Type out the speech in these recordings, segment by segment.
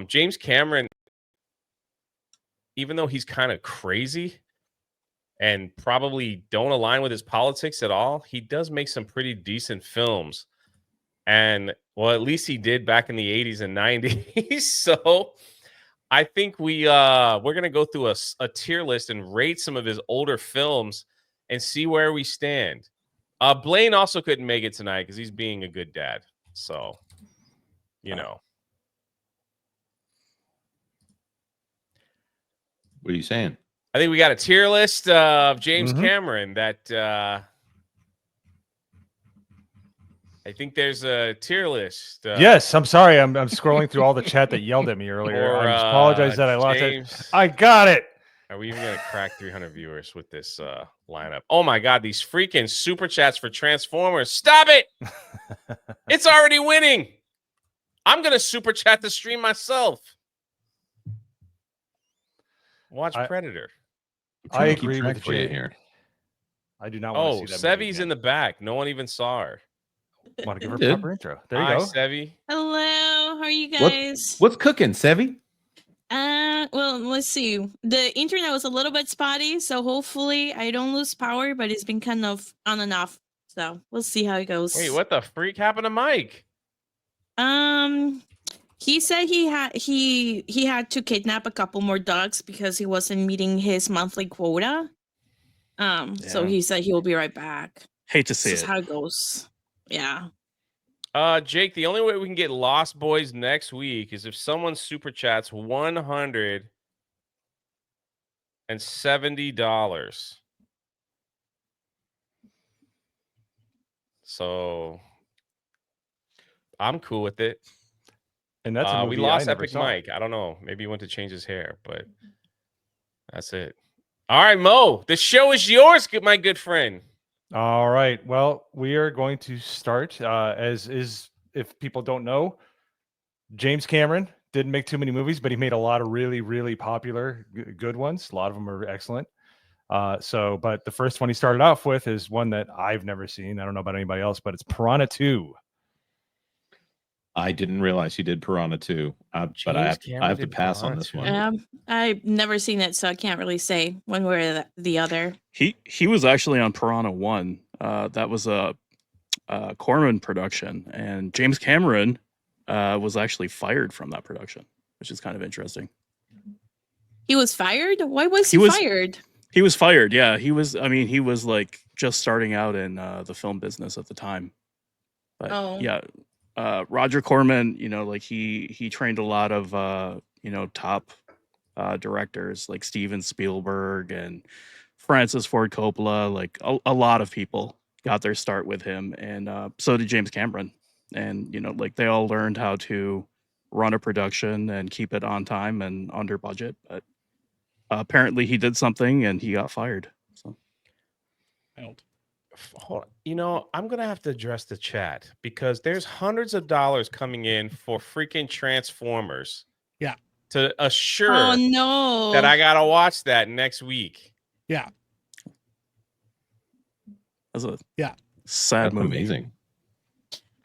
James Cameron, even though he's kind of crazy and probably don't align with his politics at all, he does make some pretty decent films. And well, at least he did back in the 80s and 90s. So I think we're gonna go through a tier list and rate some of his older films and see where we stand. Blaine also couldn't make it tonight because he's being a good dad. So, you know. What are you saying? I think we got a tier list of James Cameron that I think there's a tier list. Yes, I'm sorry. I'm scrolling through all the chat that yelled at me earlier. I apologize that I lost it. I got it. Are we even going to crack 300 viewers with this lineup? Oh, my God. These freaking super chats for Transformers. Stop it. It's already winning. I'm going to super chat the stream myself. Watch Predator. I agree with Jay here. I do not want to see that. Sevi's in the back. No one even saw her. Want to give her a proper intro. There you go. Sevi. Hello. How are you guys? What's cooking, Sevi? Well, let's see. The internet was a little bit spotty, so hopefully I don't lose power, but it's been kind of on and off. So we'll see how it goes. Wait, what the freak happened to Mike? He said he had to kidnap a couple more dogs because he wasn't meeting his monthly quota. So he said he will be right back. Hate to see it. This is how it goes. Yeah. Jake, the only way we can get Lost Boys next week is if someone super chats $170. So I'm cool with it. And that's we lost Epic Mike. I don't know. Maybe he went to change his hair, but that's it. All right, Mo, the show is yours, my good friend. All right. Well, we are going to start as is. If people don't know, James Cameron didn't make too many movies, but he made a lot of really, really popular, good ones. A lot of them are excellent. But the first one he started off with is one that I've never seen. I don't know about anybody else, but it's Piranha 2. I didn't realize he did Piranha 2, but I have to pass on this one. I've never seen it, so I can't really say one way or the other. He was actually on Piranha 1. That was a Corman production, and James Cameron was actually fired from that production, which is kind of interesting. He was fired? Why was he fired? He was fired, yeah. He was like just starting out in the film business at the time. But yeah. Roger Corman, like he trained a lot of top directors like Steven Spielberg and Francis Ford Coppola. Like a lot of people got their start with him, and so did James Cameron. And they all learned how to run a production and keep it on time and under budget. But apparently, he did something and he got fired. So. Hold on. I'm gonna have to address the chat because there's hundreds of dollars coming in for freaking Transformers. Yeah. To assure that I gotta watch that next week. Yeah. That's a sad That's movie. Amazing.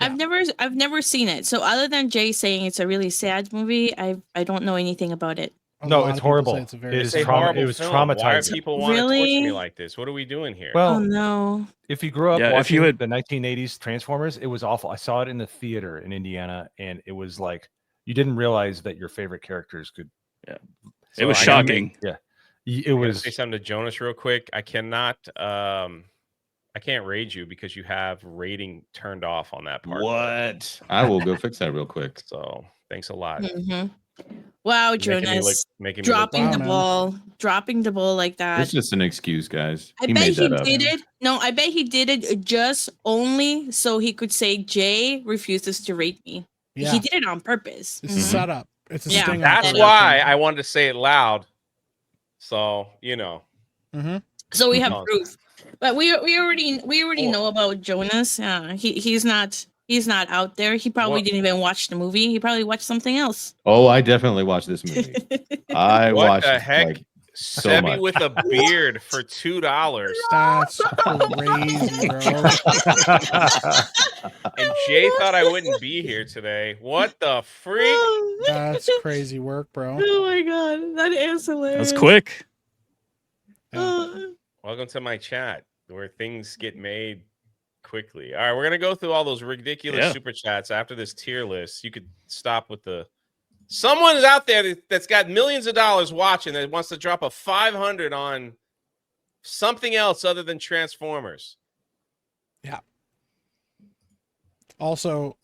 I've never seen it. So other than Jay saying it's a really sad movie, I don't know anything about it. No, it's horrible. It's a very It was Why traumatizing. are people want to torture Really? me like this? What are we doing here? Well, Oh no. if you grew up Yeah, if watching you had- the 1980s Transformers, it was awful. I saw it in the theater in Indiana, and it was like you didn't realize that your favorite characters could. Yeah. So It was I gotta shocking. Yeah, it I gotta was. say something to Jonas real quick. I cannot. I can't raid you because you have rating turned off on that part. What? I will go fix that real quick. So thanks a lot. Mm-hmm. Wow, Jonas, making me dropping look the ball, dropping the ball like that. It's just an excuse, guys. I bet he did it. No, I bet he did it just only so he could say Jay refuses to rate me. Yeah. He did it on purpose. It's a setup. It's a sting. That's why I wanted to say it loud. So So we have proof, but we already know about Jonas. He's not out there. He probably didn't even watch the movie. He probably watched something else. Oh, I definitely watched this movie. I what watched the heck? like So Sebi much. with a beard for $2. That's crazy, bro. And Jay thought I wouldn't be here today. What the freak? That's crazy work, bro. Oh my god, that is hilarious. That's quick. Welcome to my chat where things get made quickly. All right, we're gonna go through all those ridiculous super chats after this tier list. You could stop with the. Someone is out there that's got millions of dollars watching that wants to drop a 500 on something else other than Transformers. Yeah. Also,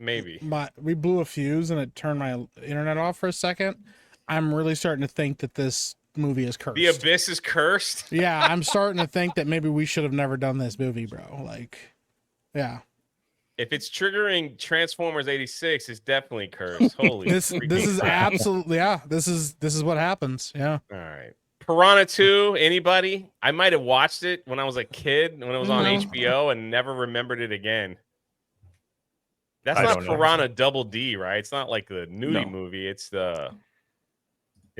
maybe we blew a fuse and it turned my internet off for a second. I'm really starting to think that this movie is cursed. The Abyss is cursed. Yeah, I'm starting to think that maybe we should have never done this movie, bro. Like, yeah. If it's triggering Transformers 86, it's definitely cursed. Holy this is crap. absolutely this is what happens. Yeah. All right. Piranha 2, anybody? I might have watched it when I was a kid, when it was on HBO, and never remembered it again. That's not Piranha Double D, right? It's not like the nudie movie. It's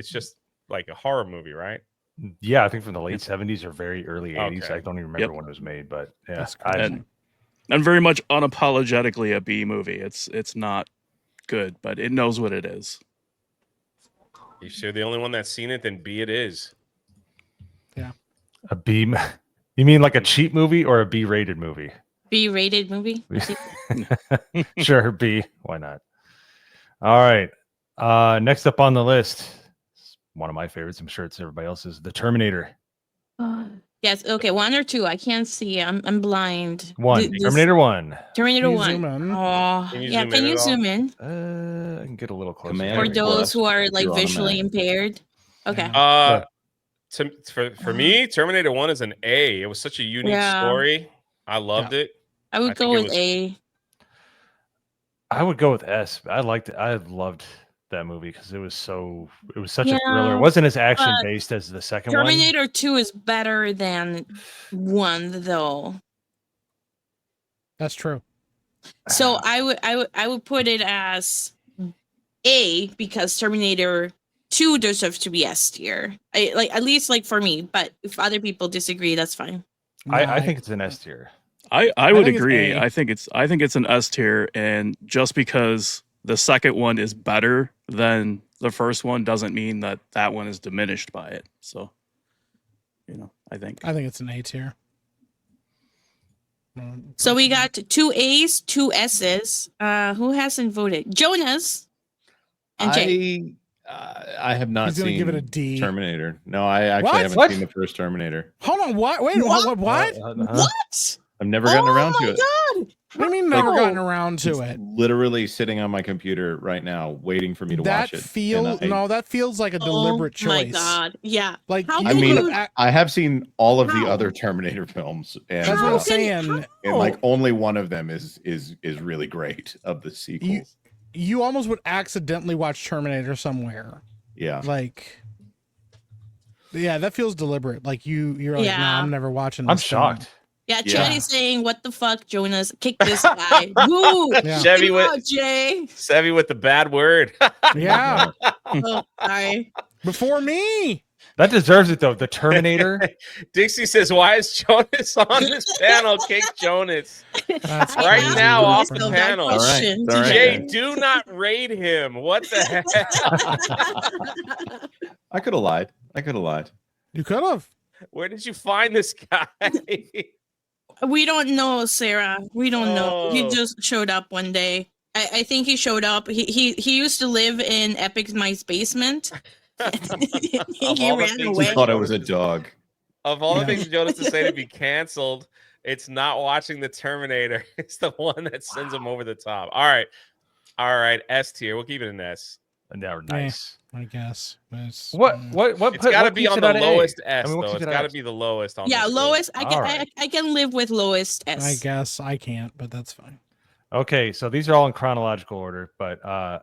just like a horror movie, right? Yeah, I think from the late 70s or very early 80s. I don't even remember when it was made, but yeah. And very much unapologetically a B movie. It's not good, but it knows what it is. If you're the only one that's seen it, then B it is. Yeah. A B? You mean like a cheap movie or a B-rated movie? B-rated movie? Sure, B. Why not? All right. Next up on the list, one of my favorites. I'm sure it's everybody else's. The Terminator. Yes. Okay. 1 or 2. I can't see. I'm blind. 1. Terminator 1. Terminator 1. Zoom in? Oh, yeah. Can you zoom in? I can get a little closer. For those who are like visually impaired. Okay. For me, Terminator 1 is an A. It was such a unique story. I loved it. I would go with A. I would go with S. I liked it. I loved that movie because it was such a thriller. It wasn't as action based as the second one. Terminator 2 is better than 1 though. That's true. So I would put it as A because Terminator 2 deserves to be S tier. At least for me, but if other people disagree, that's fine. I think it's an S tier. I would agree. I think it's an S tier, and just because the second one is better than the first one doesn't mean that one is diminished by it. So, I think it's an A tier. So we got 2 A's, 2 S's. Who hasn't voted? Jonas and Jay. I have not seen give it a D. Terminator. No, I actually haven't seen the first Terminator. Hold on, what? Wait, what? What? I've never gotten around to it. God. What do you mean never gotten around to it? Literally sitting on my computer right now, waiting for me to watch it. That feels like a deliberate choice. Oh my God. Yeah. I have seen all of the other Terminator films, and that's what I'm saying. And only one of them is really great of the sequels. You almost would accidentally watch Terminator somewhere. Yeah. That feels deliberate. You're like, nah, I'm never watching this. I'm shocked. Yeah, Chad is saying, "What the fuck, Jonas? Kick this guy!" Woo! Chevy with the bad word. Yeah. Oh, sorry. Before me. That deserves it though. The Terminator. Dixie says, "Why is Jonas on this panel? Kick Jonas right now off the panel." All right. Jay, do not raid him. What the heck? I could have lied. You could have. Where did you find this guy? We don't know, Sarah. We don't know. He just showed up one day. I think he showed up. He used to live in Epic's Mice basement. He ran away. He thought I was a dog. Of all the things Jonas to say to be canceled, it's not watching the Terminator. It's the one that sends him over the top. All right. S tier. We'll keep it an S. And they're nice. I guess. It's got to be on the lowest S, though. It's got to be the lowest on. Yeah, lowest. I can live with lowest S. I guess I can't, but that's fine. Okay, so these are all in chronological order, but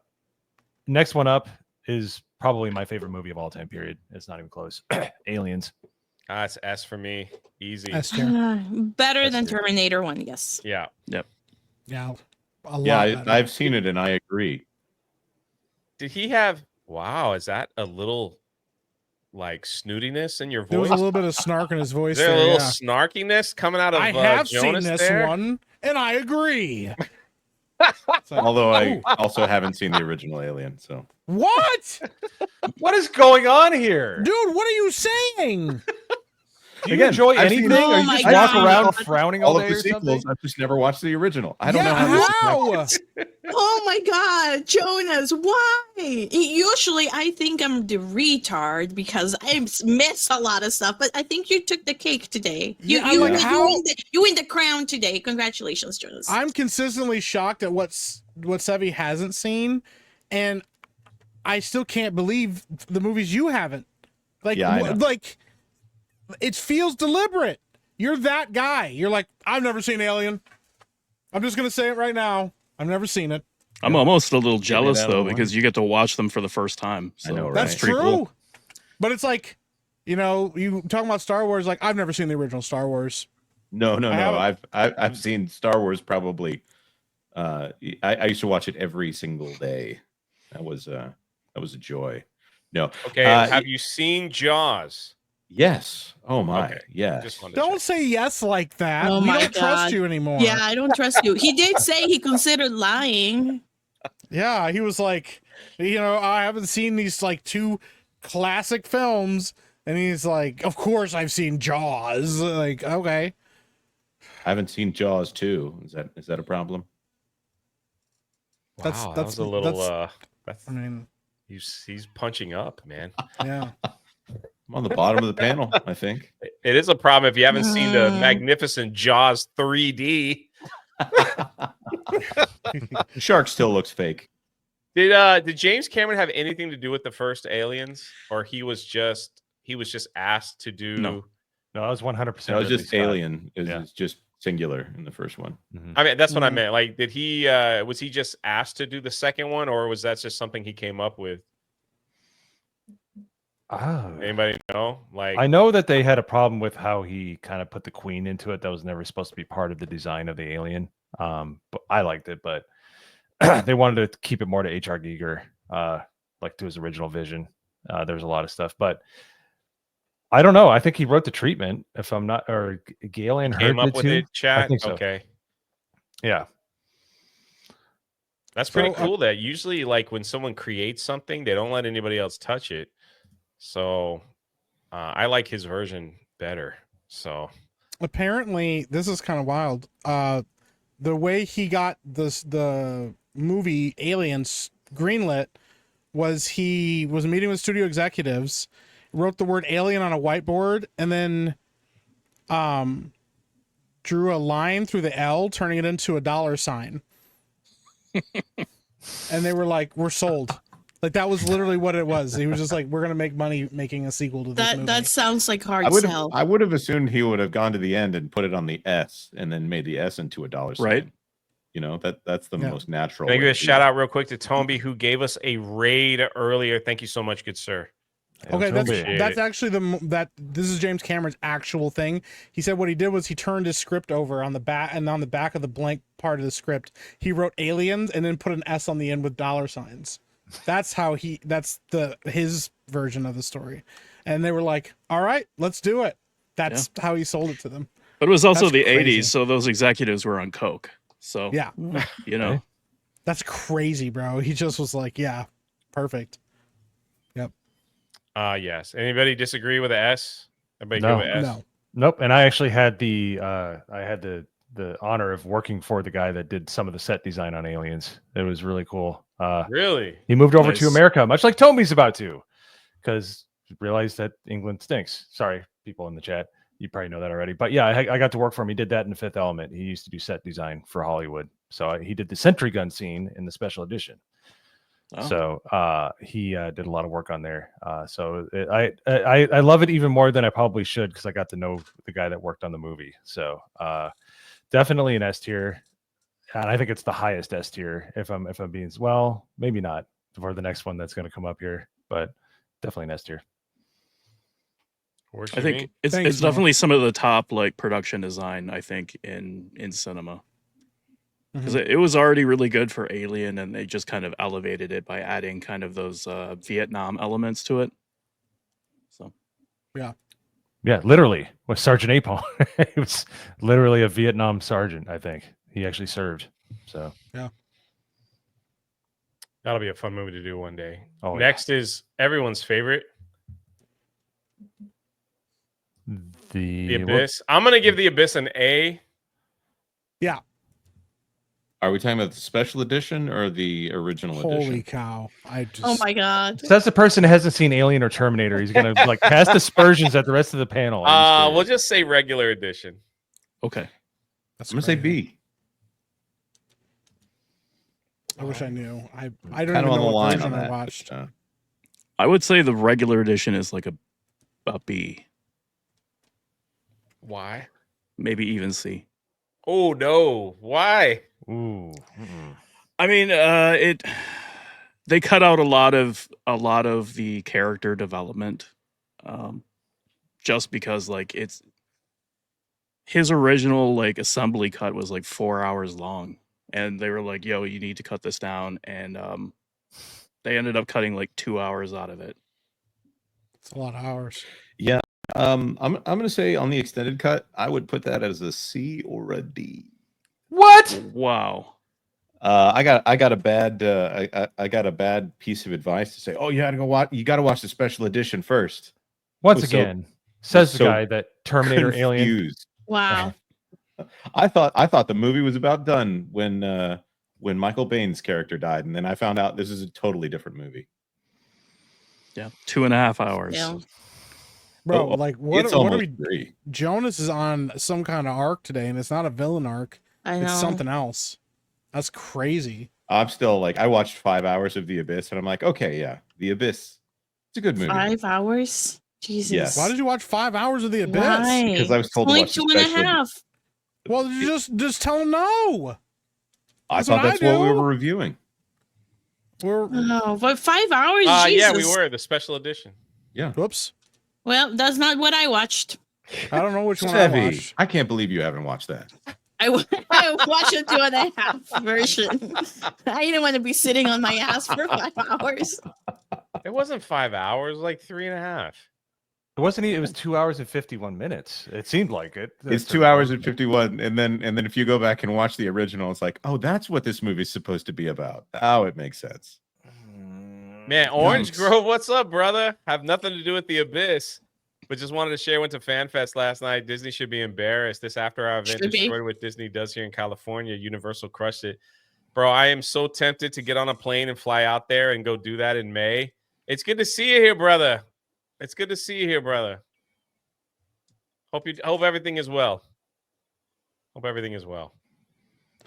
next one up is probably my favorite movie of all time. Period. It's not even close. Aliens. It's S for me. Easy. S tier. Better than Terminator 1. Yes. Yeah. Yep. Yeah. I've seen it and I agree. Did he have? Wow, is that a little like snootiness in your voice? There was a little bit of snark in his voice. Is there a little snarkiness coming out of I have Jonas seen this there? one, and I agree. Although I also haven't seen the original Alien, so what? What is going on here, Dude? What are you saying? Do you enjoy anything? Or you just walk around frowning all day of the or sequels. something? I've just never watched the original. I don't know how. Oh my God, Jonas, why? Usually I think I'm the retard because I miss a lot of stuff, but I think you took the cake today. You win the crown today. Congratulations, Jonas. I'm consistently shocked at what Sevi hasn't seen, and I still can't believe the movies you haven't. Like, like it feels deliberate. You're that guy. You're like, I've never seen Alien. I'm just gonna say it right now. I've never seen it. I'm almost a little jealous though because you get to watch them for the first time. So I know, right? That's true. Cool. But it's like, you talking about Star Wars. Like, I've never seen the original Star Wars. No. I've seen Star Wars probably. I used to watch it every single day. That was a joy. No. Okay. Have you seen Jaws? Yes. Oh my. Okay. Yeah. Don't say yes like that. Oh we my don't God. trust you anymore. Yeah, I don't trust you. He did say he considered lying. Yeah, he was like, I haven't seen these like 2 classic films, and he's like, of course I've seen Jaws. Like, okay. I haven't seen Jaws 2. Is that a problem? Wow, that was a little. I mean, he's punching up, man. Yeah. I'm on the bottom of the panel, I think. It is a problem if you haven't seen the magnificent Jaws 3D. The shark still looks fake. Did James Cameron have anything to do with the first Aliens, or he was just asked to do? No, it was 100%. No, it was just Alien. It was just singular in the first one. Mm-hmm. I mean, that's what I meant. Like, did he? Was he just asked to do the second one, or was that just something he came up with? Anybody know? Like, I know that they had a problem with how he kind of put the Queen into it. That was never supposed to be part of the design of the Alien. But I liked it, but they wanted to keep it more to H.R. Giger, like to his original vision. There's a lot of stuff, but I don't know. I think he wrote the treatment. If I'm not, or Galen came up with it. Chat. I think so. Okay. Yeah. That's pretty cool. That usually, like, when someone creates something, they don't let anybody else touch it. So I like his version better. So apparently this is kind of wild. The way he got the movie Aliens greenlit was he was meeting with studio executives, wrote the word alien on a whiteboard, and then drew a line through the L, turning it into a $sign. And they were like, we're sold. Like, that was literally what it was. He was just like, we're going to make money making a sequel to this movie. That sounds like hard sell. I would have assumed he would have gone to the end and put it on the S and then made the S into a $sign. Right. That's the most natural. Can I give a shout out real quick to Tomby, who gave us a raid earlier. Thank you so much, good sir. Okay, that's actually this is James Cameron's actual thing. He said what he did was he turned his script over on the back, and on the back of the blank part of the script, he wrote aliens and then put an S on the end with $signs. That's how his version of the story. And they were like, all right, let's do it. That's how he sold it to them. But it was also the 80s, so those executives were on coke. So yeah, that's crazy, bro. He just was like, yeah, perfect. Yep. Yes. Anybody disagree with the S? Everybody No. give it S? No. Nope. And I actually had the honor of working for the guy that did some of the set design on Aliens. It was really cool. Really? He moved over to America, much like Toby's about to, because realized that England stinks. Sorry, people in the chat. You probably know that already. But yeah, I got to work for him. He did that in The Fifth Element. He used to do set design for Hollywood. So he did the sentry gun scene in the special edition. Oh. So he did a lot of work on there. I love it even more than I probably should, because I got to know the guy that worked on the movie. So definitely an S tier. And I think it's the highest S tier if I'm being, well, maybe not for the next one that's going to come up here, but definitely an S tier. I think it's definitely some of the top like production design, I think, in cinema. Because it was already really good for Alien, and they just kind of elevated it by adding kind of those Vietnam elements to it. So Yeah, literally was Sergeant Apon. He was literally a Vietnam sergeant. I think he actually served. So That'll be a fun movie to do one day. Oh, Next is everyone's favorite, The The Abyss. I'm gonna give The Abyss an A. Yeah. Are we talking about the special edition or the original Holy edition? cow! I just. Oh my god. Says the person who hasn't seen Alien or Terminator. He's gonna like cast aspersions at the rest of the panel. I'm We'll serious. just say regular edition. Okay. That's I'm gonna say crazy. B. I wish I knew. I don't Kind even of on know the what line version on I that. watched. I would say the regular edition is like a B, Why? maybe even C. Oh no! Why? Ooh. I mean, they cut out a lot of the character development, just because like it's his original like assembly cut was like 4 hours long, and they were like, "Yo, you need to cut this down," and they ended up cutting like 2 hours out of it. It's a lot of hours. Yeah. I'm gonna say on the extended cut, I would put that as a C or a D. What? Wow. I got a bad I got a bad piece of advice to say. Oh, you gotta watch the special edition first. Once Was so- again, says the so guy that Terminator, Alien. Confused. Wow. I thought the movie was about done when Michael Baine's character died, and then I found out this is a totally different movie. Yeah, 2.5 hours. Yeah. Bro, Oh, like what it's are almost we? 3. Jonas is on some kind of arc today, and it's not a villain arc. I know. It's something else. That's crazy. I'm still like, I watched 5 hours of The Abyss, and I'm like, okay, yeah, The Abyss. It's a good movie. 5 hours? Jesus. Yes. Why did you watch 5 hours of The Abyss? Why? Because I was told to Only watch the 2.5. special. Well, just tell him no. I That's thought what that's I what we do. were reviewing. We're Oh, but 5 hours? Jesus. Yeah, we were the special edition. Yeah. whoops. Well, that's not what I watched. I don't know which one I Sevi, watched. I can't believe you haven't watched that. I watched a 2.5 version. I didn't want to be sitting on my ass for 5 hours. It wasn't 5 hours, like 3.5. It wasn't. It was 2 hours and 51 minutes. It seemed like it. It's 2 hours and 51, and then if you go back and watch the original, it's like, oh, that's what this movie's supposed to be about. Oh, it makes sense. Man, Orange Yikes. Grove, what's up, brother? Have nothing to do with The Abyss, but just wanted to share. Went to FanFest last night. Disney should be embarrassed. This after our event Should be. destroyed what Disney does here in California. Universal crushed it. Bro, I am so tempted to get on a plane and fly out there and go do that in May. It's good to see you here, brother. It's good to see you here, brother. Hope everything is well. Hope everything is well.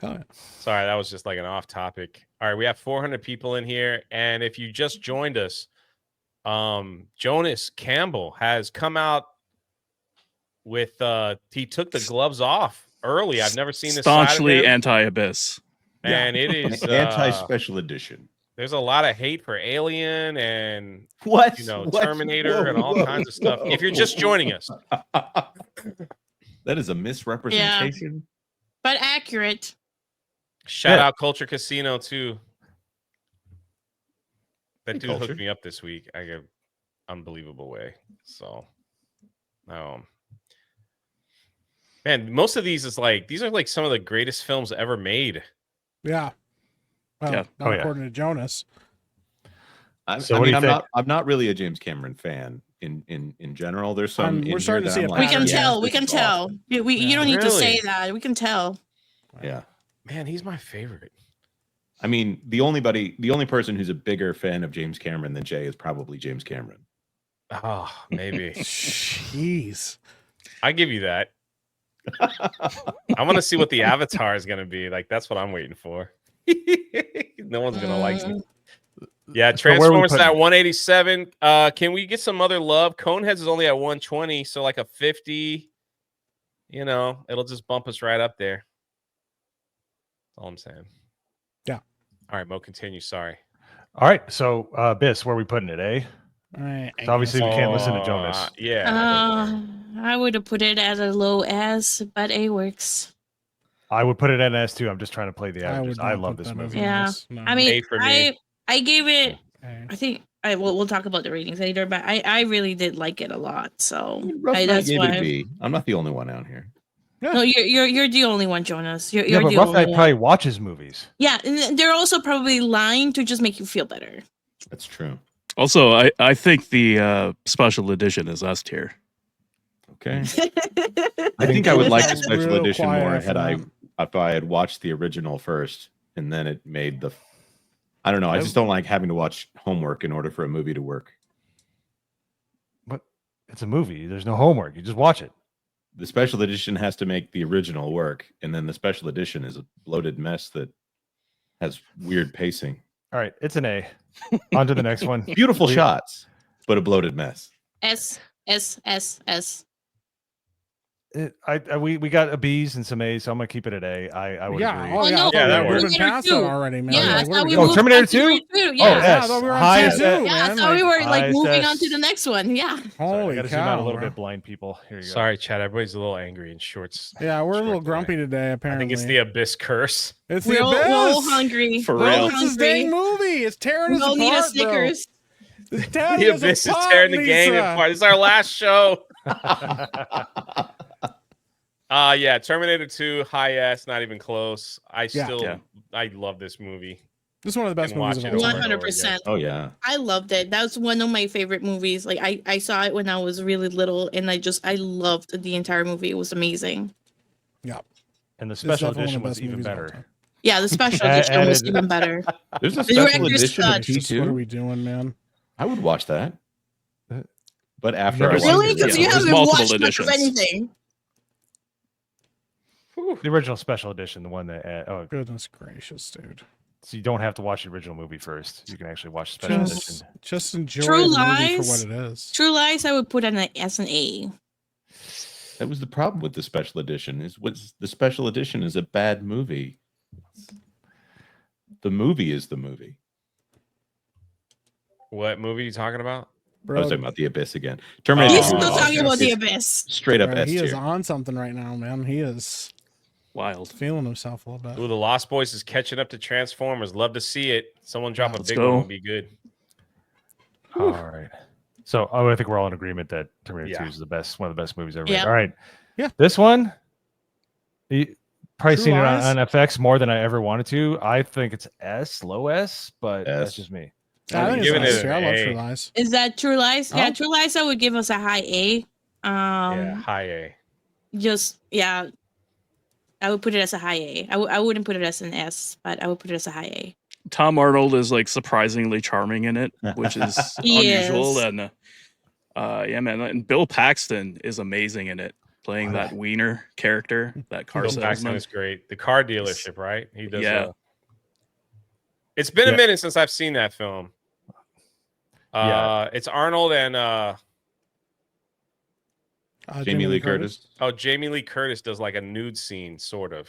Oh, yeah. Sorry, that was just like an off topic. All right, we have 400 people in here, and if you just joined us, Jonas Campbell has come out with he took the gloves off early. I've never seen this side of Staunchly him, anti-Abyss. and it is Anti-special edition. there's a lot of hate for Alien and What? Terminator and all kinds of stuff. If you're just joining us, That is a misrepresentation. But accurate. shout Yeah. out Culture Casino too. That Hey, dude Culture. hooked me up this week. I get unbelievable way. So, man, most of these these are like some of the greatest films ever made. Yeah. Well, Yeah. not Oh, yeah. according to Jonas. So what do you think? I'm not really a James Cameron fan in general. There's some. We're starting to see a We can pattern. tell. We this can is tell. awesome. You don't need to Really? say that. We can tell. Yeah. Man, he's my favorite. I mean, the only person who's a bigger fan of James Cameron than Jay is probably James Cameron. Oh, maybe. Jeez. I give you that. I want to see what the Avatar is going to be. Like, that's what I'm waiting for. No one's going to like me. Yeah, So where are we Transformers putting at it? 187. Can we get some other love? Coneheads is only at 120, so like a 50. You know, it'll just bump us right up there. That's all I'm saying. Yeah. All right, Mo, continue. Sorry. All right. So, Abyss, where are we putting it? Eh? All right. So obviously we can't listen to Jonas. Yeah. I would have put it at a low S, but A works. I would put it at an S too. I'm just trying to play the I averages. would I not love put this that as movie. an Yeah. S, no. I mean, A for me. I gave it. Okay. I think we'll talk about the ratings later, but I really did like it a lot. So Rough Night that's gave it a why. B. I'm not the only one out here. No, you're the only one, Jonas. You're Yeah, but the Rough only Night one. probably watches movies. Yeah, and they're also probably lying to just make you feel better. That's true. Also, I think the special edition is S tier. Okay. I think I would like the It's special real edition quiet more after that. if I had watched the original first and then it made the. I don't know. I just don't like having to watch homework in order for a movie to work. But it's a movie. There's no homework. You just watch it. The special edition has to make the original work, and then the special edition is a bloated mess that has weird pacing. All right, it's an A. On to the next one. Beautiful shots, but a bloated mess. S. We got a B's and some A's, so I'm gonna keep it at A. I would agree. Oh, yeah. no, Yeah, that we're works. moving past that already, man. Yeah, Like, I what are thought we we doing? moved Terminator on to 2? Terminator 2. Oh, Yeah. yeah, I S. thought we were on High two, S. too, Yeah, I man. thought we were like moving on ISS. to the next one. Yeah. Sorry, Holy I gotta cow, zoom out a little bro. bit, blind people. Here you go. Sorry, Chad. Everybody's a little angry in shorts. Yeah, we're a little Short grumpy today. today, I apparently. think it's the Abyss curse. It's We're the all Abyss. hungry. For We're real. all It's this hungry. dang movie. It's tearing We us all apart, need a bro. Snickers. It's tearing The us Abyss is apart, tearing the gang Lisa. apart. This is our last show. Yeah, Terminator 2, high S, not even close. I love this movie. This is one of the best Can movies watch of it all over time. and over 100%. Oh yeah. I loved it. That's one of my favorite movies. Like I saw it when I was really little, and I loved the entire movie. It was amazing. Yeah. And the It's special definitely one edition of the was best even movies of all better. time. Yeah, the special edition was Added- even better. There's a The special director's edition of cut. T2. What are we doing, man? I would watch that. But after Never I seen watched Really? the Because Yeah, you there's haven't multiple watched much of editions. anything. The original special edition, the one that Goodness gracious, dude. so you don't have to watch the original movie first. You can actually watch the special edition. Just enjoy True the movie Lies? for what it is. True Lies, I would put as an A. That was the problem with the special edition. The special edition is a bad movie. The movie is the movie. What movie are you talking about? I was Bro, talking about the Abyss again. Terminator He's 2 still is Oh, talking okay. about the it's Abyss. straight up bro, S he is tier. on something right now, man. He is Wild. feeling himself a little bit. Ooh, the Lost Boys is catching up to Transformers. Love to see it. Someone drop a Let's big go. one would be good. All right. So I think we're all in agreement that Terminator 2 Yeah. is one of the best movies ever Yeah. made. All right. Yeah. This one, you probably True seen it Lies? on FX more than I ever wanted to. I think it's S, low S, but that's S. just me. I think giving it's it nice. an I love A. True Lies. Is that True Lies? Yeah, Oh. True Lies, I would give us a high A. Yeah, high A. I would put it as a high A. I wouldn't put it as an S, but I would put it as a high A. Tom Arnold is like surprisingly charming in it, which is He unusual. is. And yeah, man, and Bill Paxton is amazing in it, playing that wiener character, that car Bill Paxton salesman. is great. The car dealership, right? He does. Yeah. It's been Yeah. a minute since I've seen that film. Yeah. It's Arnold and Jamie Lee Curtis. Jamie Lee Curtis does like a nude scene, sort of,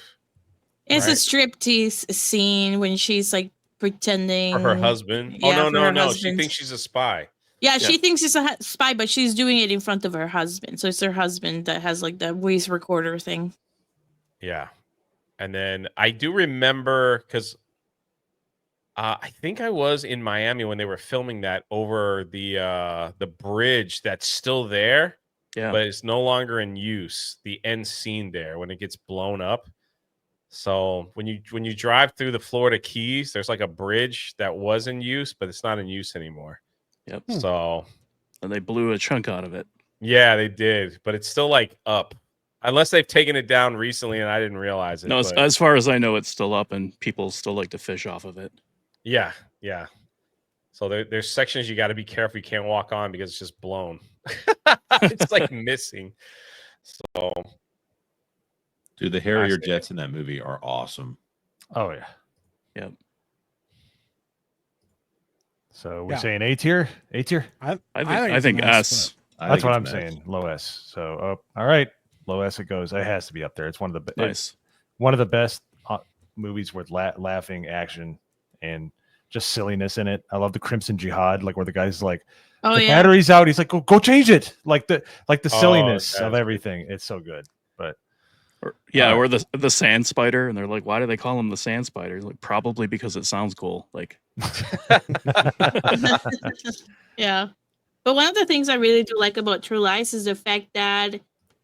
It's Right. a striptease scene when she's like pretending for her husband. Yeah, Oh for no, her no, she husband. thinks she's a spy. Yeah, she thinks it's a spy, but she's doing it in front of her husband. So it's her husband that has like the voice recorder thing. Yeah, and then I do remember because I think I was in Miami when they were filming that over the bridge that's still there. Yeah. But it's no longer in use. The end scene there when it gets blown up. So when you drive through the Florida Keys, there's like a bridge that was in use, but it's not in use anymore. Yep. So And they blew a chunk out of it. yeah, they did, but it's still like up, unless they've taken it down recently and I didn't realize it. No, but as far as I know, it's still up, and people still like to fish off of it. yeah. So there's sections you got to be careful. You can't walk on because it's just blown. It's like missing. So Dude, the Harrier Fascinating. jets in that movie are awesome. Oh yeah. Yep. So we're Yeah. saying A tier? A tier? I it's think an S. That's what I'm it's an S. saying. Low S. So all right. Low S it goes. It has to be up there. It's one of the Nice. one of the best movies with laughing, action, and just silliness in it. I love the Crimson Jihad, like where the guy's like, Oh the yeah. battery's out. He's like, go change it. Like the silliness that's of good. everything. It's so good. But Or the sand spider, and they're like, why do they call him the sand spider? Like, probably because it sounds cool. Like, Yeah. But one of the things I really do like about True Lies is the fact that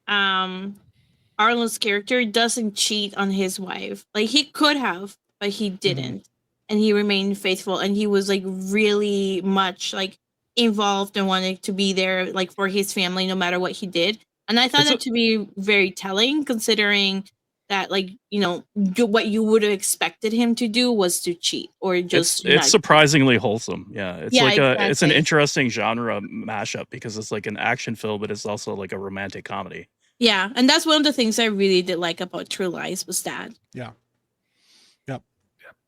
Arnold's character doesn't cheat on his wife. Like, he could have, but he didn't. And he remained faithful, and he was like really much like involved and wanted to be there like for his family no matter what he did. And I thought that to be very telling, considering that, like, you know, what you would have expected him to do was to cheat or just it's surprisingly wholesome. Yeah, it's exactly. it's an interesting genre mashup because it's like an action film, but it's also like a romantic comedy. Yeah, and that's one of the things I really did like about True Lies was that. Yeah.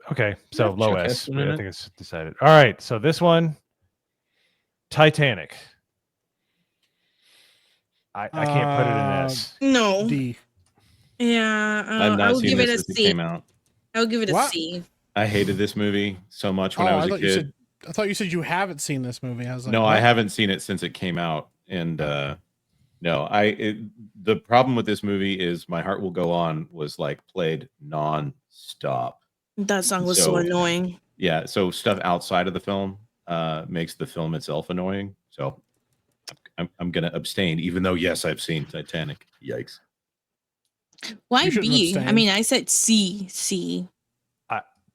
Okay, so low S. I minute. think it's decided. All right, so this one, Titanic. I can't put it in S. No. D. Yeah, I've not I will seen give it this a since it C. came out. I will give it a What? C. I hated this movie so much when I was a kid. I thought you said you haven't seen this movie. I was like, No, what? I haven't seen it since it came out, and no, the problem with this movie is My Heart Will Go On was like played non-stop. That song was so annoying. Yeah, so stuff outside of the film makes the film itself annoying. So I'm gonna abstain, even though yes, I've seen Titanic. Yikes. Why You shouldn't B? abstain. I mean, I said C. C.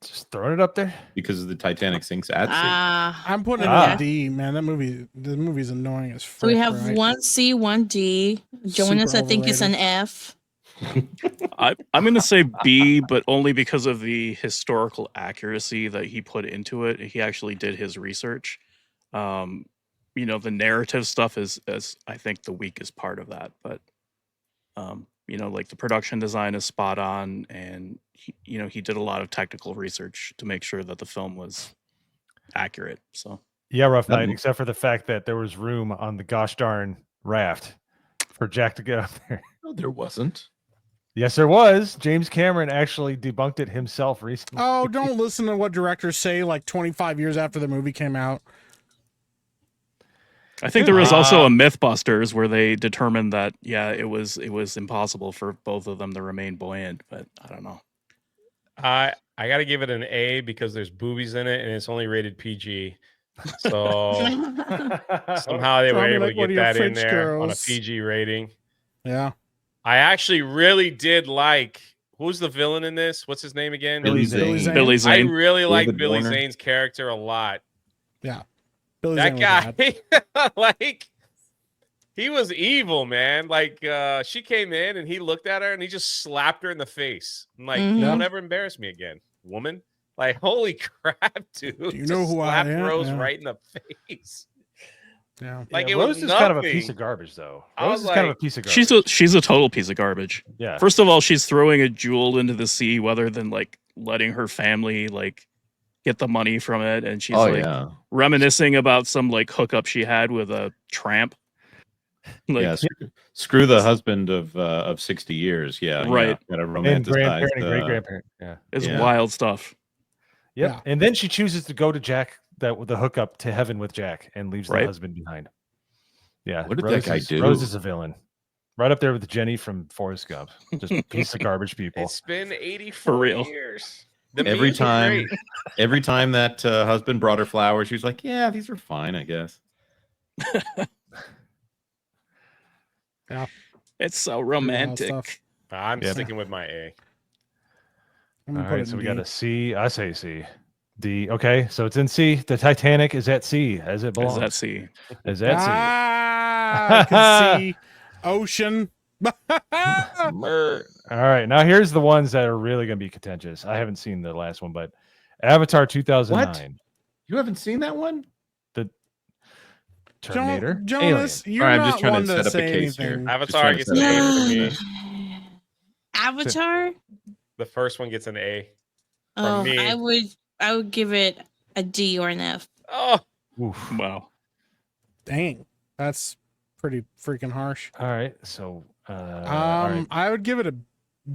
Just throwing it up there. Because the Titanic sinks at sea. I'm putting it Ah. in D, man. The movie's annoying as frick. So we have right? one C, one D. Jonas, Super I think, is an F. I'm going to say B, but only because of the historical accuracy that he put into it. He actually did his research. You know, the narrative stuff is I think the weakest part of that, but you know, like the production design is spot on, and he did a lot of technical research to make sure that the film was accurate. So Yeah, rough night, except for the fact that there was room on the gosh darn raft for Jack to get up there. No, there wasn't. Yes, there was. James Cameron actually debunked it himself recently. Oh, don't listen to what directors say like 25 years after the movie came out. I think there was also a Mythbusters where they determined that it was impossible for both of them to remain buoyant, but I don't know. I got to give it an A because there's boobies in it and it's only rated PG. So somehow they were able to get that in there on a PG rating. Yeah. I actually really did like, who's the villain in this? What's his name again? Billy Zane. Billy Zane. I really like David Billy Warner. Zane's character a lot. Yeah. Billy That Zane guy, like, he was evil, man. Like, she came in and he looked at her and he just slapped her in the face. I'm like, don't ever embarrass me again, woman. Like, holy crap, dude. Do you know who I am? Rose Yeah. right in the face. Yeah. Like, yeah, it Rose was is kind of a nothing. piece of garbage, though. I Rose was is kind of a like- piece of garbage. She's a total piece of garbage. Yeah. First of all, she's throwing a jewel into the sea rather than like letting her family like get the money from it, and she's reminiscing about some like hookup she had with a tramp. Like, yeah, screw the husband of 60 years. Yeah, right. Gotta And romanticize grandparent and great grandparent. Yeah. It's wild stuff. Yep. Yeah. And then she chooses to go to Jack, with the hookup to heaven with Jack, and leaves the husband behind. Yeah. What did that guy do? Rose is a villain. Right up there with Jenny from Forrest Gump. Just a piece of garbage people. It's been 84 For real. years. The Every memes are time, great. every time that husband brought her flowers, she was like, "Yeah, these are fine, I guess." Yeah. It's so stuff. romantic. I'm Yeah. sticking with my A. I'm All gonna put right, it so in we got D. a C. I say C. D. Okay, so it's in C. The Titanic is at C, as it belongs. Is that C? Is at C. I can see ocean. All right, now here's the ones that are really going to be contentious. I haven't seen the last one, but Avatar 2009. You haven't seen that one? The Terminator. Jonas, Alien. you're All right, I'm not just trying one to to set up a say case here. anything. Avatar Just gets trying an to A set for up me. Avatar? The first one gets an A. Oh, me. I would give it a D or an F. Oh, Oof. Wow. Dang, that's pretty freaking harsh. All right, so all right. I would give it a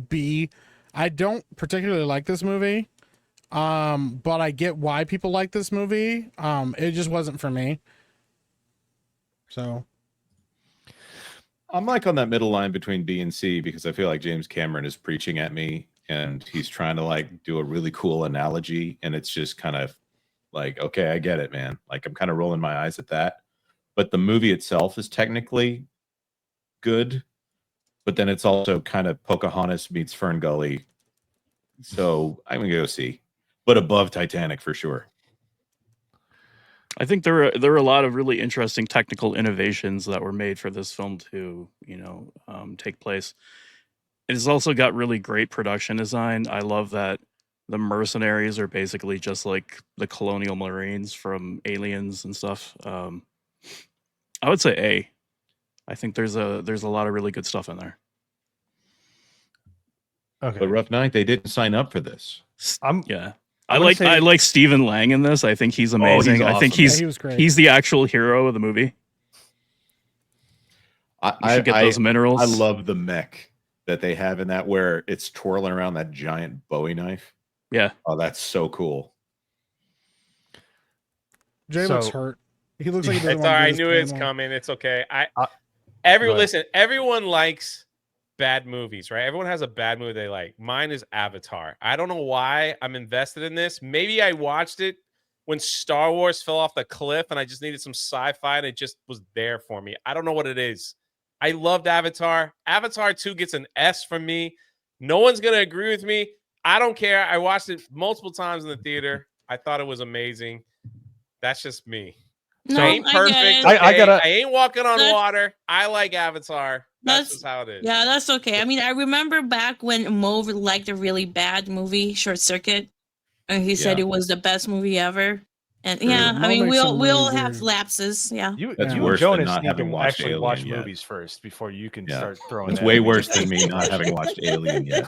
B. I don't particularly like this movie, but I get why people like this movie. It just wasn't for me. So, I'm like on that middle line between B and C because I feel like James Cameron is preaching at me and he's trying to like do a really cool analogy, and it's just kind of like, okay, I get it, man. Like I'm kind of rolling my eyes at that. But the movie itself is technically good, but then it's also kind of Pocahontas meets Fern Gully. So I'm gonna go see, but above Titanic for sure. I think there are a lot of really interesting technical innovations that were made for this film to, take place. It's also got really great production design. I love that the mercenaries are basically just like the colonial marines from Aliens and stuff. I would say A. I think there's a lot of really good stuff in there. Okay. But Rough Night, they didn't sign up for this. I like Stephen Lang in this. I think he's amazing. He's I think awesome. He was great. he's the actual hero of the movie. You should get those minerals. I love the mech that they have in that where it's twirling around that giant Bowie knife. Yeah. Oh, that's so cool. Jay looks hurt. He looks like he doesn't It's want all to right. do I this knew it's panel. coming. It's okay. Go Listen, everyone likes bad movies, right? Everyone has a bad movie they like. Mine is Avatar. I don't know why I'm invested in this. Maybe I watched it when Star Wars fell off the cliff and I just needed some sci-fi and it just was there for me. I don't know what it is. I loved Avatar. Avatar 2 gets an S from me. No one's going to agree with me. I don't care. I watched it multiple times in the theater. I thought it was amazing. That's just me. No, I ain't perfect. I gotta- I ain't walking on water. I like Avatar. That's just how it is. Yeah, that's okay. I mean, I remember back when Mo liked a really bad movie, Short Circuit, and he said it was the best movie ever. And yeah, Mo I mean, makes we some all really have weird- lapses. Yeah. That's You worse and than Jonas not need having to watched actually Alien watch yet. movies first before you can Yeah. start throwing. It's that way in. worse than me not having watched Alien yet.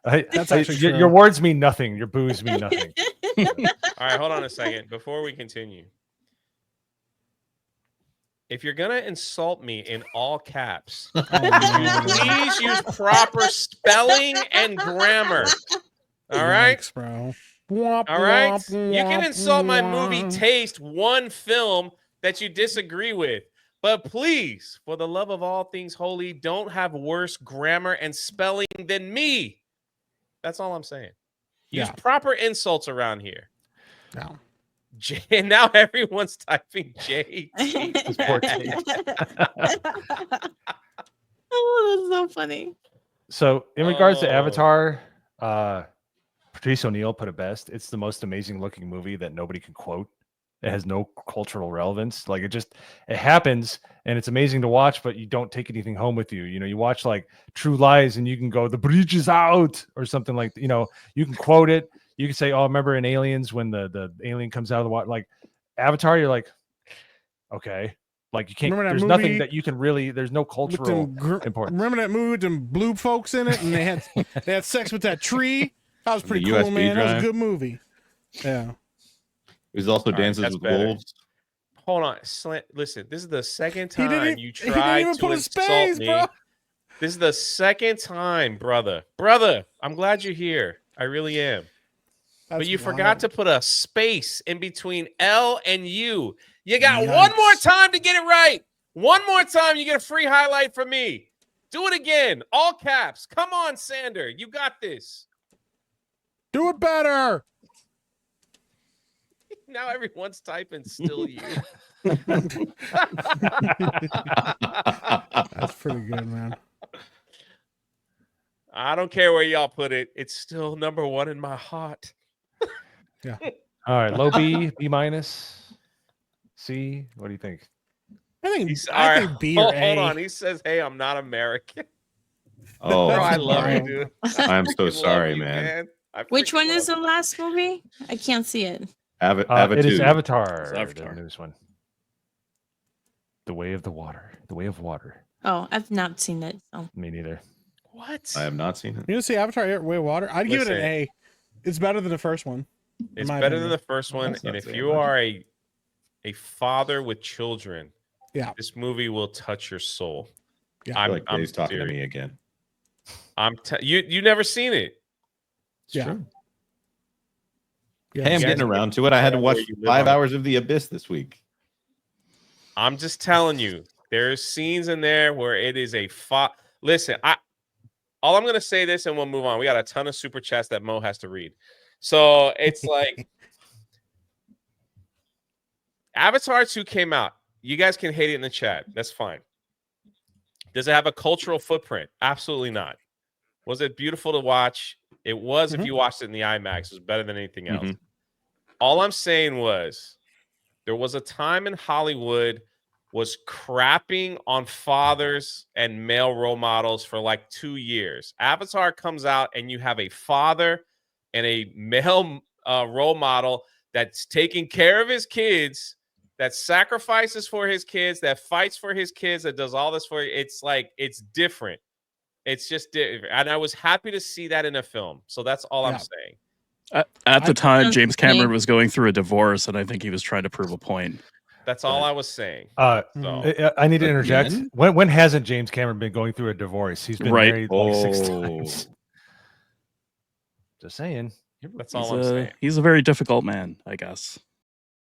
That's actually your true. words mean nothing. Your boos mean nothing. All right, hold on a second before we continue. If you're gonna insult me in all caps, please use proper spelling and grammar. All right, Yikes, bro. all right. You can insult my movie taste, one film that you disagree with, but please, for the love of all things holy, don't have worse grammar and spelling than me. That's all I'm saying. Use proper insults around here. No. And now everyone's typing JT. Oh, that's so funny. So, in regards to Avatar, Patrice O'Neill put it best. It's the most amazing looking movie that nobody can quote. It has no cultural relevance. Like it happens and it's amazing to watch, but you don't take anything home with you. You watch like True Lies and you can go, the bridge is out or something like, you can quote it. You can say, oh, remember in Aliens when the alien comes out of the water, like Avatar, you're like, okay. Like you can't, there's nothing that you can really, there's no cultural importance. Remember that movie with them blue folks in it and they had sex with that tree? That was pretty cool, USB man. That was a drive. good movie. Yeah. It was also Dances with Wolves. Hold on. Listen, this is the second time you he didn't tried even to put a insult space, me. bro. This is the second time, brother. Brother, I'm glad you're here. I really am. But you forgot to put a space in between L and U. You got one more time to get it right. One more time, you get a free highlight from me. Do it again. All caps. Come on, Sander. You got this. Do it better. Now everyone's typing still you. That's pretty good, man. I don't care where y'all put it. It's still number one in my heart. Yeah. All right. Low B, B minus, C. What do you think? I think B or A. Hold on. He says, hey, I'm not American. Oh, Bro, I love you, dude. I'm so I sorry, love you, man. Which one is the last movie? I can't see it. It is Avatar. It's Avatar. The newest one. The Way of the Water. The Way of Water. Oh, I've not seen it. So. Me neither. What? I have not seen it. You don't see Avatar Way of Water? I'd give it an A. It's better than the first one. It's better than the first one. And if you are a father with children, this movie will touch your soul. Yeah. I feel like Dave's talking to me again. You never seen it. It's true. Hey, I'm getting around to it. I had to watch 5 hours of The Abyss this week. I'm just telling you, There's scenes in there where it is a listen, all I'm gonna say this and we'll move on. We got a ton of super chats that Mo has to read. So it's like Avatar 2 came out. You guys can hate it in the chat. That's fine. Does it have a cultural footprint? Absolutely not. Was it beautiful to watch? It was if you watched it in the IMAX. It was better than anything else. All I'm saying was there was a time in Hollywood was crapping on fathers and male role models for like 2 years. Avatar comes out and you have a father and a male role model that's taking care of his kids, that sacrifices for his kids, that fights for his kids, that does all this for you. It's like, it's different. It's just different. And I was happy to see that in a film. So that's all I'm saying. At the time, James Cameron was going through a divorce, and I think he was trying to prove a point. That's all I was saying. I need to interject. When hasn't James Cameron been going through a divorce? He's been married like 6 times. Just saying. That's all I'm saying. He's a very difficult man, I guess.